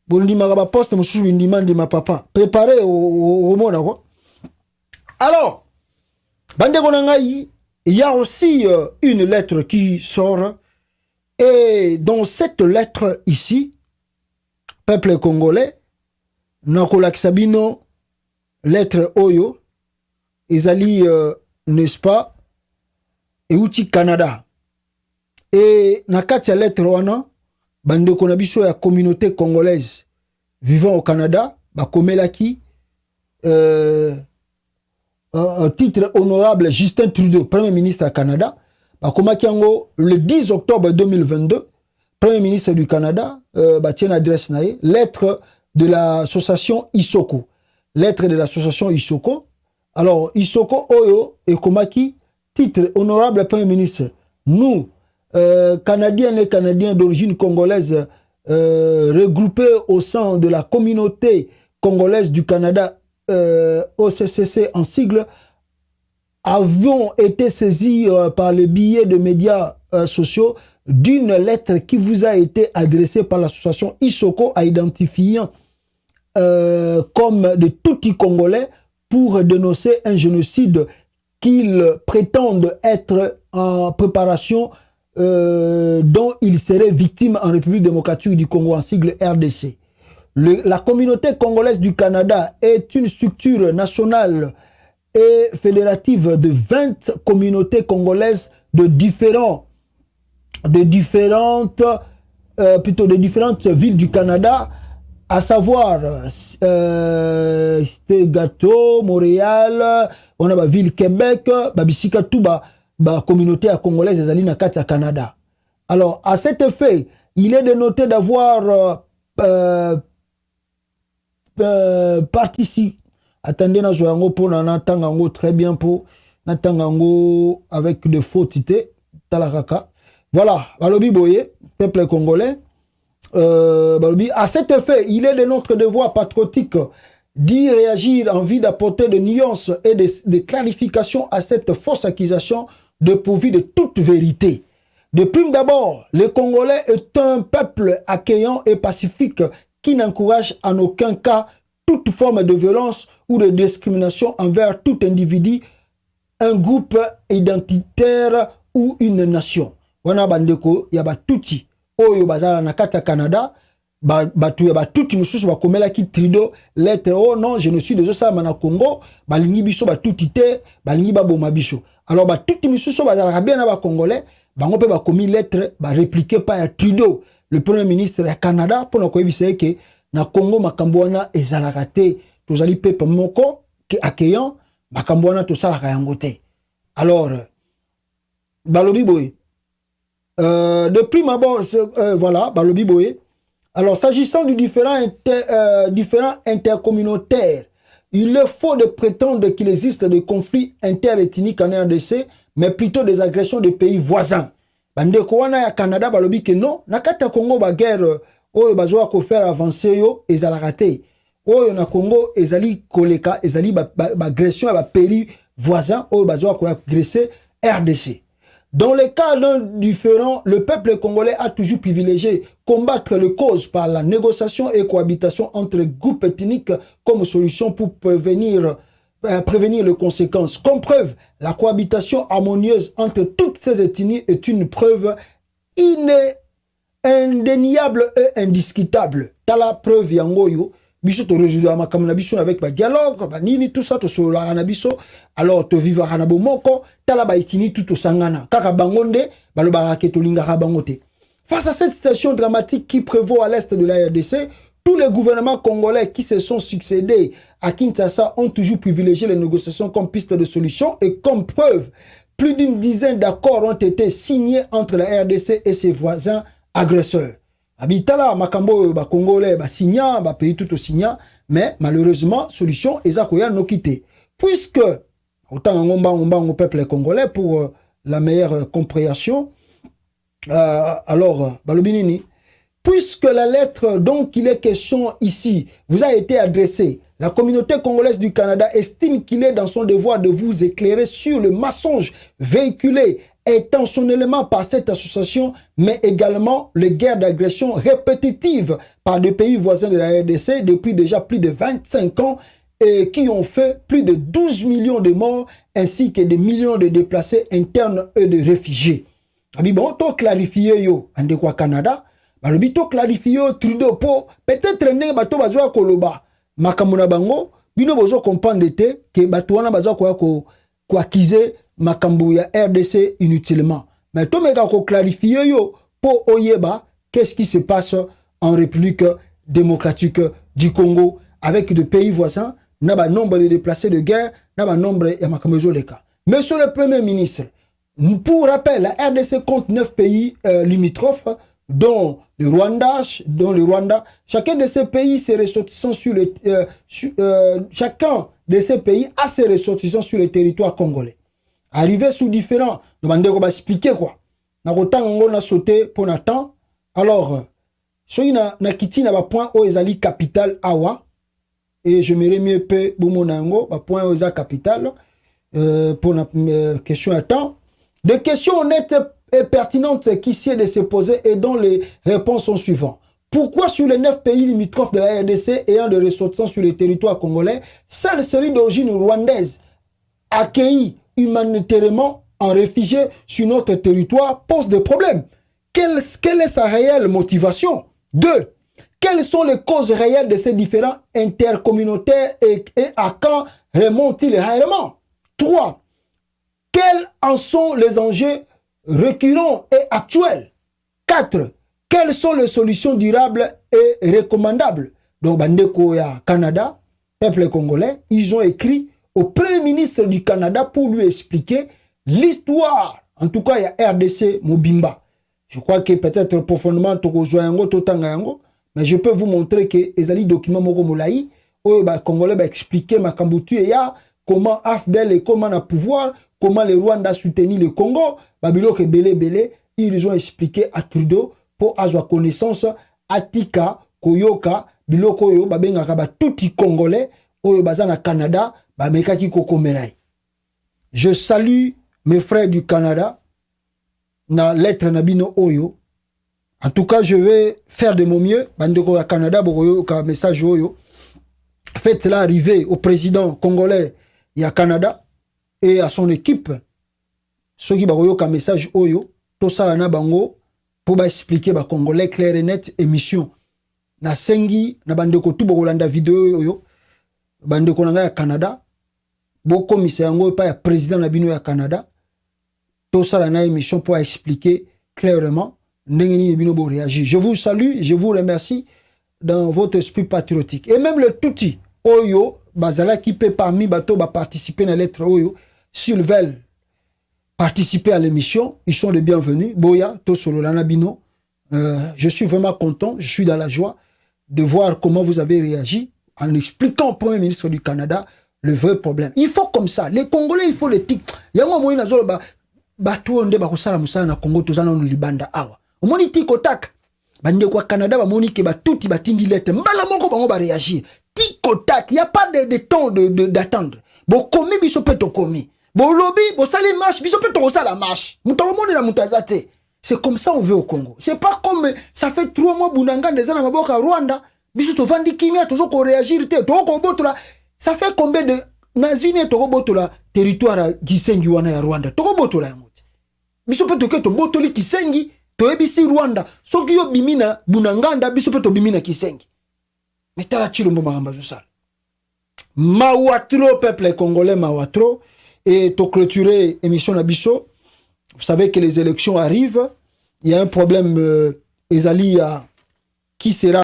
Bondima ba poste mususu bindima de ma papa. Préparez au monde quoi. Alors, bande konangai, il y a aussi une lettre qui sort et dans cette lettre ici, peuple congolais, Nakolak Sabino, lettre Oyo, Ezali, n'est-ce pas, Euti Canada. Et Nakatia lettre wana, bande konabiso ya communauté congolaise vivant au Canada, bakomelaki, un titre honorable Justin Trudeau, Premier ministre du Canada, bakomakiango le 10 octobre 2022, Premier ministre du Canada, tient adresse nae, lettre de l'association Isoko. Lettre de l'association Isoko. Alors, Isoko Oyo et Komaki, titre honorable Premier ministre. Nous, Canadiens et Canadiens d'origine congolaise, regroupés au sein de la communauté congolaise du Canada, OCCC en sigle, avions été saisis par le biais de médias sociaux d'une lettre qui vous a été adressée par l'association Isoko à identifiant comme de tout Congolais pour dénoncer un génocide qu'ils prétendent être en préparation dont ils seraient victimes en République démocratique du Congo en sigle RDC. La communauté congolaise du Canada est une structure nationale et fédérative de 20 communautés congolaises de différentes villes du Canada, à savoir Gâteau, Montréal, on a la ville Québec, Babisika, tout la communauté congolaise des Alina Katia Canada. Alors, à cet effet, il est de noter d'avoir participé. Attendez, na zoango pour natangango très bien pour natangango avec de fautités talaraka. Voilà, balobi boye, peuple congolais. Balobi, à cet effet, il est de notre devoir patriotique d'y réagir en vue d'apporter des nuances et des clarifications à cette fausse accusation dépourvue de toute vérité. De prime d'abord, le Congolais est un peuple accueillant et pacifique qui n'encourage en aucun cas toute forme de violence ou de discrimination envers tout individu, un groupe identitaire ou une nation. Wana bandeko ya batuti oyo bazala na kata Canada batu ya batuti mususu bakomela ki Trudeau lettre oh non génocide de ça na Congo balingi biso batuti te balingi baboma biso. Alors batuti mususu bazala bien na ba congolais bango pe bakomi lettre ba répliquer pa ya Trudeau le premier ministre du Canada pour na koyebisa ke na Congo makambo wana ezalaka te tozali pepe moko ki accueillant makambo wana tosalaka yango te. Alors balobi boy de prime abord voilà balobi boy. Alors s'agissant du différent intercommunautaire, il est faux de prétendre qu'il existe des conflits interethniques en RDC, mais plutôt des agressions de pays voisins. Bandeko wana ya Canada balobi que non nakata Congo ba guerre oyo bazoa ko faire avancer yo ezalaka te. Oyo na Congo ezali koleka ezali ba agression ba pays voisins oyo bazoa ko agresser RDC. Dans les cas d'un différent, le peuple congolais a toujours privilégié combattre les causes par la négociation et cohabitation entre groupes ethniques comme solution pour prévenir les conséquences. Comme preuve, la cohabitation harmonieuse entre toutes ces ethnies est une preuve indéniable et indiscutable. T'as la preuve yangoyo. Biso to résoudre makamna biso avec ba dialogue ba nini tout ça to sola na biso alors to vivre na bomoko tala ba itini tout sangana kaka bangonde baloba ke to linga bangote. Face à cette situation dramatique qui prévaut à l'est de la RDC, tous les gouvernements congolais qui se sont succédés à Kinshasa ont toujours privilégié les négociations comme piste de solution et comme preuve, plus d'une dizaine d'accords ont été signés entre la RDC et ses voisins agresseurs. Habitala makambo ba congolais ba signa ba pays tout au signa mais malheureusement solution ezakoya no quitté puisque autant ngomba au peuple congolais pour la meilleure compréhension alors balobinini puisque la lettre dont il est question ici vous a été adressée, la communauté congolaise du Canada estime qu'il est dans son devoir de vous éclairer sur le mensonge véhiculé intentionnellement par cette association, mais également les guerres d'agression répétitives par des pays voisins de la RDC depuis déjà plus de 25 ans et qui ont fait plus de 12 millions de morts ainsi que des millions de déplacés internes et de réfugiés. Abi bon, to clarifier yo, ande kwa Canada, balobi to clarifier yo Trudeau po, peut-être ne bato bazwa koloba, makamuna bango, bino bozo comprendre te, que bato wana bazwa kwa accuser makambu ya RDC inutilement. Mais to meka ko clarifier yo, po oyeba, qu'est-ce qui se passe en République démocratique du Congo, avec des pays voisins, n'a pas nombre de déplacés de guerre, n'a pas nombre de makambu leka. Monsieur le Premier ministre, pour rappel, la RDC compte 9 pays limitrophes, dont le Rwanda. Chacun de ces pays ses ressortissants sur le chacun de ces pays a ses ressortissants sur le territoire congolais. Arrivé sous différents, demandez qu'on va expliquer quoi. Na autant on a sauté pour Nathan. Alors, soy na kiti na ba point o ezali capital awa et je me mieux peu bumonango ba point o ezali capital pour la question à temps. Des questions honnêtes et pertinentes qui sied de se poser et dont les réponses sont suivantes. Pourquoi sur les 9 pays limitrophes de la RDC ayant des ressortissants sur le territoire congolais, seule celui d'origine rwandaise accueillie humanitairement en réfugié sur notre territoire pose des problèmes? Quelle est sa réelle motivation? 2. Quelles sont les causes réelles de ces différents intercommunautaires et à quand remontent-ils réellement? 3. Quels en sont les enjeux récurrents et actuels? 4. Quelles sont les solutions durables et recommandables? Donc, Bandeko ya Canada, peuple congolais, ils ont écrit au Premier ministre du Canada pour lui expliquer l'histoire, en tout cas, il y a RDC Mobimba. Je crois que peut-être profondément, mais je peux vous montrer que les documents Moko Moulaï, où les Congolais va expliquer ma Kamboutu et ya comment AFDEL et comment le pouvoir, comment le Rwanda a soutenu le Congo, Babylok et Belé, ils ont expliqué à Trudeau pour avoir connaissance, Atika, Koyoka, Biloko yo, Babenga Kaba, tout les Congolais, au Bazana Canada, Bamekaki Koko Melai. Je salue mes frères du Canada, na lettre Nabino Oyo. En tout cas, je vais faire de mon mieux, Bandeko à Canada, Bogoyo, ka message Oyo. Faites-la arriver au président congolais et à Canada et à son équipe. Ceux qui ont un message Oyo, tout ça na bango pour expliquer ba congolais clair et net émission. Na sengi na bandeko tout bolanda vidéo Oyo. Bandeko nanga ya Canada. Boko commissaire ngo pa ya président na bino ya Canada. Tout ça na émission pour expliquer clairement ndengeni bino bo réagir. Je vous salue, je vous remercie dans votre esprit patriotique. Et même le touti Oyo bazala qui peut parmi bato ba participer na lettre Oyo s'ils veulent participer à l'émission, ils sont les bienvenus. Boya, Tosolo Lanabino, je suis vraiment content, je suis dans la joie de voir comment vous avez réagi en expliquant au Premier ministre du Canada le vrai problème. Il faut comme ça. Les Congolais, il faut les tics. Il y a un moment où ils ont Congo, libanda awa. Au moment où tic au tac, bande quoi Canada, bamoni ke batuti batindi lettre. Mbala moko bango ba réagir. Tic au tac, il n'y a pas de temps d'attendre. Bon, commis, biso peut to commis. Bon lobby, bon ça les marche, biso peut to ça la marche. C'est comme ça on veut au Congo. C'est pas comme ça fait 3 mois Bunanga des ans maboka Rwanda, biso to vandi kimia tozo ko réagir te, to ko botola. Ça fait combien de nazine to ko botola territoire Gisengi wana ya Rwanda. To ko botola yamuti. Biso peut to botoli Kisengi, to ebisi Rwanda. Soki yo bimina Bunanganda, biso peut to bimina Kisengi. Mais tala chilombo mahamba jusal. Mawatro peuple congolais mawatro. Et pour clôturer l'émission Nabiso, vous savez que les élections arrivent. Il y a un problème, Ezali, qui sera